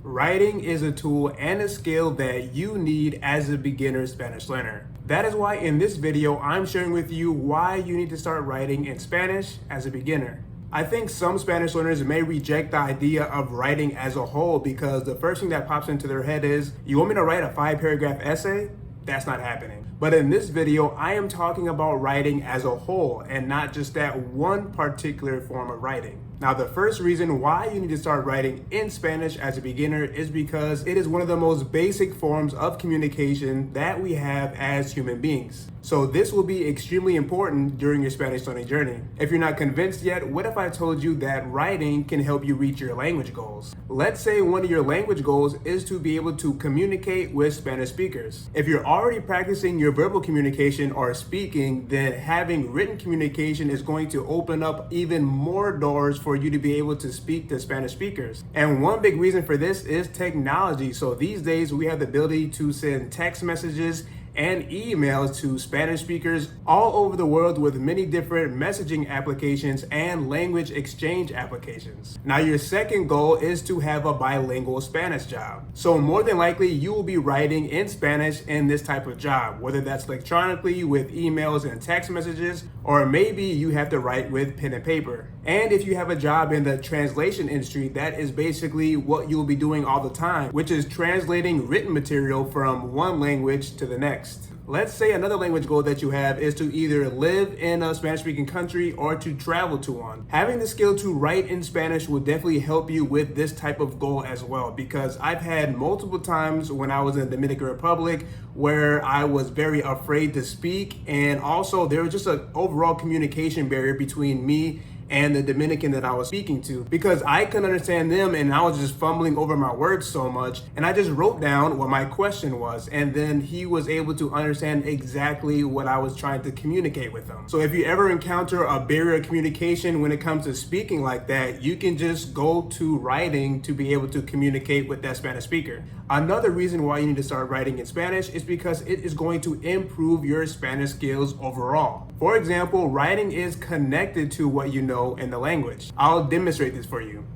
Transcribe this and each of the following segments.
Writing is a tool and a skill that you need as a beginner Spanish learner. That is why in this video, I'm sharing with you why you need to start writing in Spanish as a beginner. I think some Spanish learners may reject the idea of writing as a whole because the first thing that pops into their head is, you want me to write a 5-paragraph essay? That's not happening. But in this video, I am talking about writing as a whole and not just that one particular form of writing. Now, the first reason why you need to start writing in Spanish as a beginner is because it is one of the most basic forms of communication that we have as human beings. So this will be extremely important during your Spanish learning journey. If you're not convinced yet, what if I told you that writing can help you reach your language goals? Let's say one of your language goals is to be able to communicate with Spanish speakers. If you're already practicing your verbal communication or speaking, then having written communication is going to open up even more doors for you to be able to speak to Spanish speakers. And one big reason for this is technology. So these days we have the ability to send text messages and emails to Spanish speakers all over the world with many different messaging applications and language exchange applications. Now, your second goal is to have a bilingual Spanish job. So more than likely, you will be writing in Spanish in this type of job, whether that's electronically with emails and text messages, or maybe you have to write with pen and paper. And if you have a job in the translation industry, that is basically what you'll be doing all the time, which is translating written material from one language to the next. Let's say another language goal that you have is to either live in a Spanish-speaking country or to travel to one. Having the skill to write in Spanish will definitely help you with this type of goal as well, because I've had multiple times when I was in the Dominican Republic where I was very afraid to speak, and also there was just an overall communication barrier between me and the Dominican that I was speaking to, because I couldn't understand them and I was just fumbling over my words so much, and I just wrote down what my question was, and then he was able to understand exactly what I was trying to communicate with him. So if you ever encounter a barrier of communication when it comes to speaking like that, you can just go to writing to be able to communicate with that Spanish speaker. Another reason why you need to start writing in Spanish is because it is going to improve your Spanish skills overall. For example, writing is connected to what you know in the language. I'll demonstrate this for you.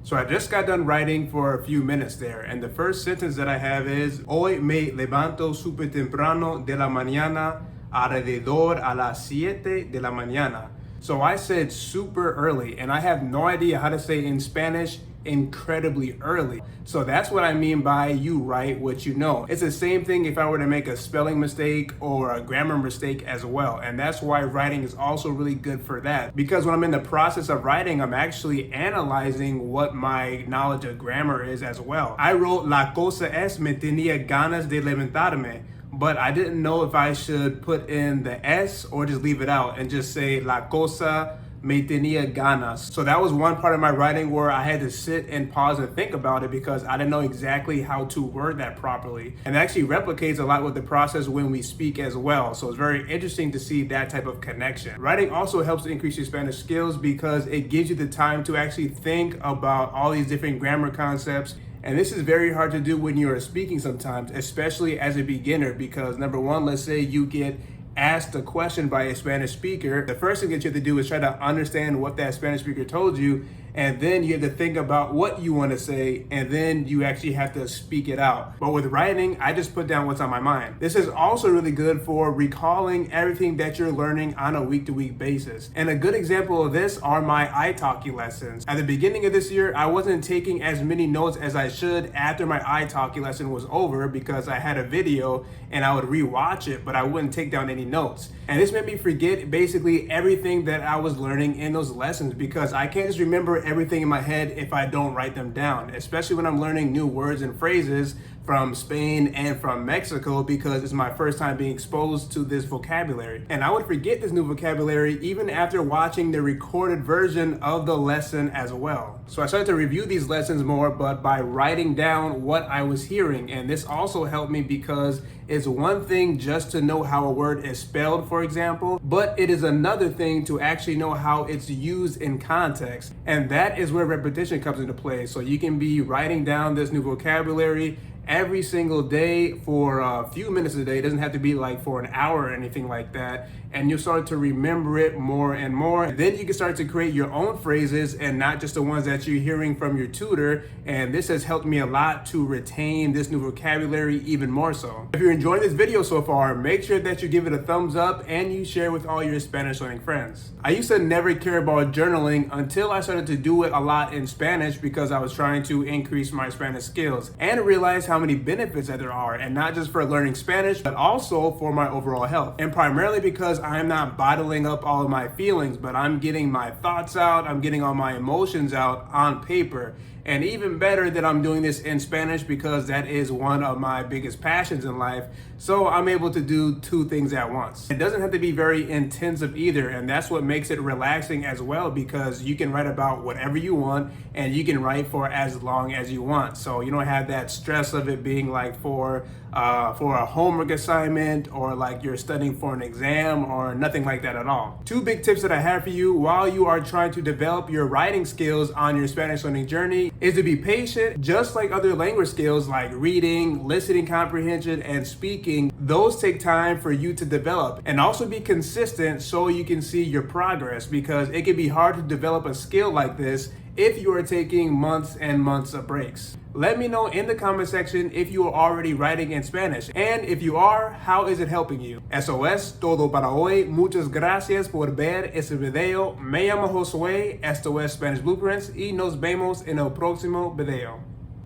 So I just got done writing for a few minutes there, and the first sentence that I have is, Hoy me levanto súper temprano de la mañana, alrededor a las 7 de la mañana. So I said super early, and I have no idea how to say in Spanish incredibly early. So that's what I mean by you write what you know. It's the same thing if I were to make a spelling mistake or a grammar mistake as well. And that's why writing is also really good for that. Because when I'm in the process of writing, I'm actually analyzing what my knowledge of grammar is as well. I wrote La cosa es me tenía ganas de levantarme, but I didn't know if I should put in the S or just leave it out and just say La cosa me tenía ganas. So that was one part of my writing where I had to sit and pause and think about it because I didn't know exactly how to word that properly. And it actually replicates a lot with the process when we speak as well. So it's very interesting to see that type of connection. Writing also helps to increase your Spanish skills because it gives you the time to actually think about all these different grammar concepts. And this is very hard to do when you are speaking sometimes, especially as a beginner, because number one, let's say you get asked a question by a Spanish speaker, the first thing that you have to do is try to understand what that Spanish speaker told you, and then you have to think about what you want to say, and then you actually have to speak it out. But with writing, I just put down what's on my mind. This is also really good for recalling everything that you're learning on a week-to-week basis. And a good example of this are my ITALKI lessons. At the beginning of this year, I wasn't taking as many notes as I should after my ITALKI lesson was over because I had a video and I would rewatch it, but I wouldn't take down any notes. And this made me forget basically everything that I was learning in those lessons because I can't just remember everything in my head if I don't write them down, especially when I'm learning new words and phrases from Spain and from Mexico because it's my first time being exposed to this vocabulary. And I would forget this new vocabulary even after watching the recorded version of the lesson as well. So I started to review these lessons more, but by writing down what I was hearing. And this also helped me because it's one thing just to know how a word is spelled, for example, but it is another thing to actually know how it's used in context. And that is where repetition comes into play. So you can be writing down this new vocabulary every single day for a few minutes a day. It doesn't have to be like for an hour or anything like that. And you'll start to remember it more and more. Then you can start to create your own phrases and not just the ones that you're hearing from your tutor. And this has helped me a lot to retain this new vocabulary even more so. If you're enjoying this video so far, make sure that you give it a thumbs up and you share with all your Spanish learning friends. I used to never care about journaling until I started to do it a lot in Spanish because I was trying to increase my Spanish skills and realize how many benefits that there are, and not just for learning Spanish, but also for my overall health. And primarily because I'm not bottling up all of my feelings, but I'm getting my thoughts out, I'm getting all my emotions out on paper. And even better that I'm doing this in Spanish because that is one of my biggest passions in life. So I'm able to do two things at once. It doesn't have to be very intensive either. And that's what makes it relaxing as well, because you can write about whatever you want and you can write for as long as you want. So you don't have that stress of it being like for a homework assignment or like you're studying for an exam or nothing like that at all. Two big tips that I have for you while you are trying to develop your writing skills on your Spanish learning journey is to be patient. Just like other language skills like reading, listening comprehension, and speaking, those take time for you to develop. And also be consistent so you can see your progress, because it can be hard to develop a skill like this if you are taking months and months of breaks. Let me know in the comment section if you are already writing in Spanish, and if you are, how is it helping you? Eso es todo para hoy. Muchas gracias por ver este video. Me llamo Josué, esto es Spanish Blueprints y nos vemos en el próximo video.